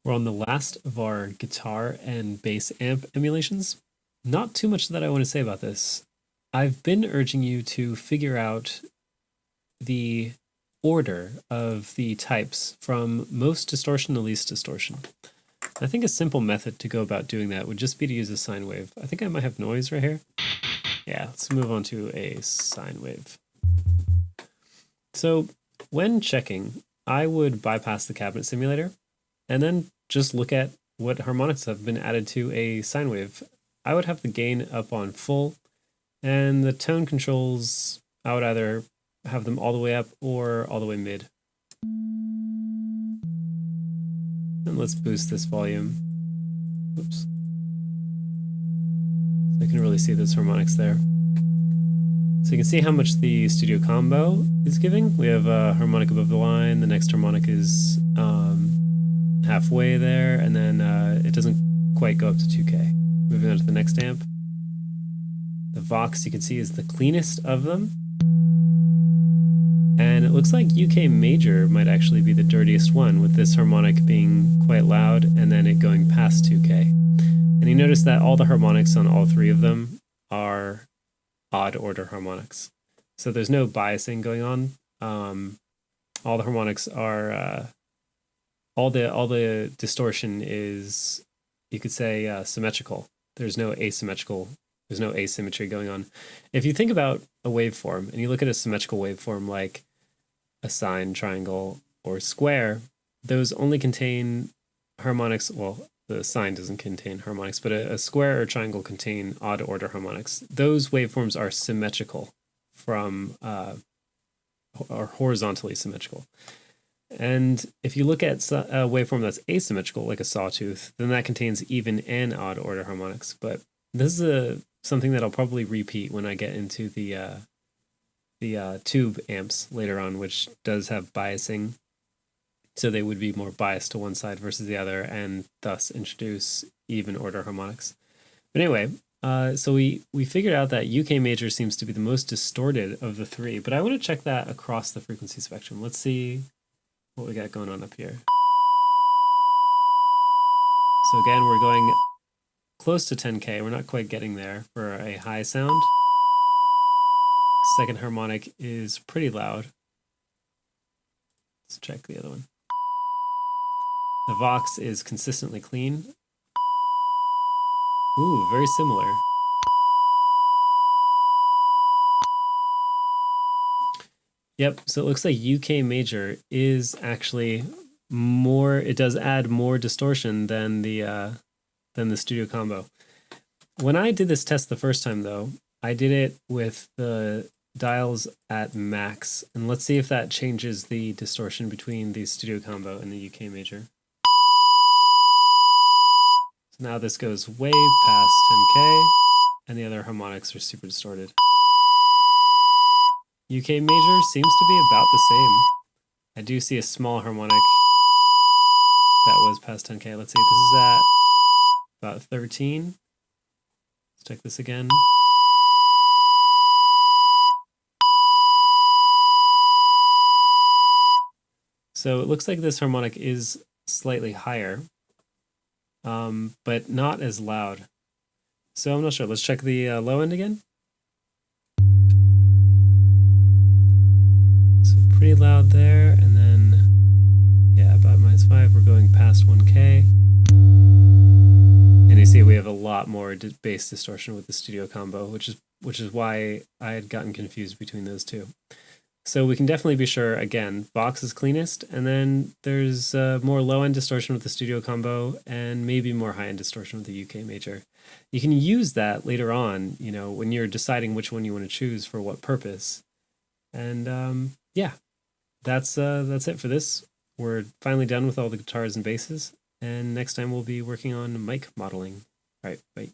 We're on the last of our guitar and bass amp emulations. Not too much that I want to say about this. I've been urging you to figure out the order of the types from most distortion to least distortion. I think a simple method to go about doing that would just be to use a sine wave. I think I might have noise right here. Yeah, let's move on to a sine wave. So when checking, I would bypass the cabinet simulator and then just look at what harmonics have been added to a sine wave. I would have the gain up on full, and the tone controls, I would either have them all the way up or all the way mid. And let's boost this volume. Oops. So I can really see those harmonics there. So you can see how much the studio combo is giving. We have a harmonic above the line, the next harmonic is halfway there, and then it doesn't quite go up to 2K. Moving on to the next amp. The Vox, you can see, is the cleanest of them. And it looks like UK Major might actually be the dirtiest one, with this harmonic being quite loud and then it going past 2K. And you notice that all the harmonics on all three of them are odd order harmonics. So there's no biasing going on. All the harmonics are all the distortion is, you could say, symmetrical. There's no asymmetry going on. If you think about a waveform and you look at a symmetrical waveform like a sine, triangle, or square, those only contain harmonics. Well, the sine doesn't contain harmonics, but a square or triangle contain odd order harmonics. Those waveforms are symmetrical from, or horizontally symmetrical. And if you look at a waveform that's asymmetrical, like a sawtooth, then that contains even and odd order harmonics. But this is something that I'll probably repeat when I get into the tube amps later on, which does have biasing. So they would be more biased to one side versus the other, and thus introduce even order harmonics. But anyway, so we figured out that UK Major seems to be the most distorted of the three, but I want to check that across the frequency spectrum. Let's see what we got going on up here. So again, we're going close to 10K. We're not quite getting there for a high sound. Second harmonic is pretty loud. Let's check the other one. The Vox is consistently clean. Ooh, very similar. Yep, so it looks like UK Major is actually more, it does add more distortion than the studio combo. When I did this test the first time though, I did it with the dials at max, and let's see if that changes the distortion between the studio combo and the UK Major. So now this goes way past 10K, and the other harmonics are super distorted. UK Major seems to be about the same. I do see a small harmonic that was past 10K. Let's see, this is at about 13. Let's check this again. So it looks like this harmonic is slightly higher, but not as loud. So I'm not sure. Let's check the low end again. So pretty loud there, and then, yeah, about -5, we're going past 1K. And you see we have a lot more bass distortion with the studio combo, which is why I had gotten confused between those two. So we can definitely be sure, again, Vox is cleanest, and then there's more low-end distortion with the studio combo, and maybe more high-end distortion with the UK Major. You can use that later on, you know, when you're deciding which one you want to choose for what purpose. And yeah, that's it for this. We're finally done with all the guitars and basses, and next time we'll be working on mic modeling. All right, bye.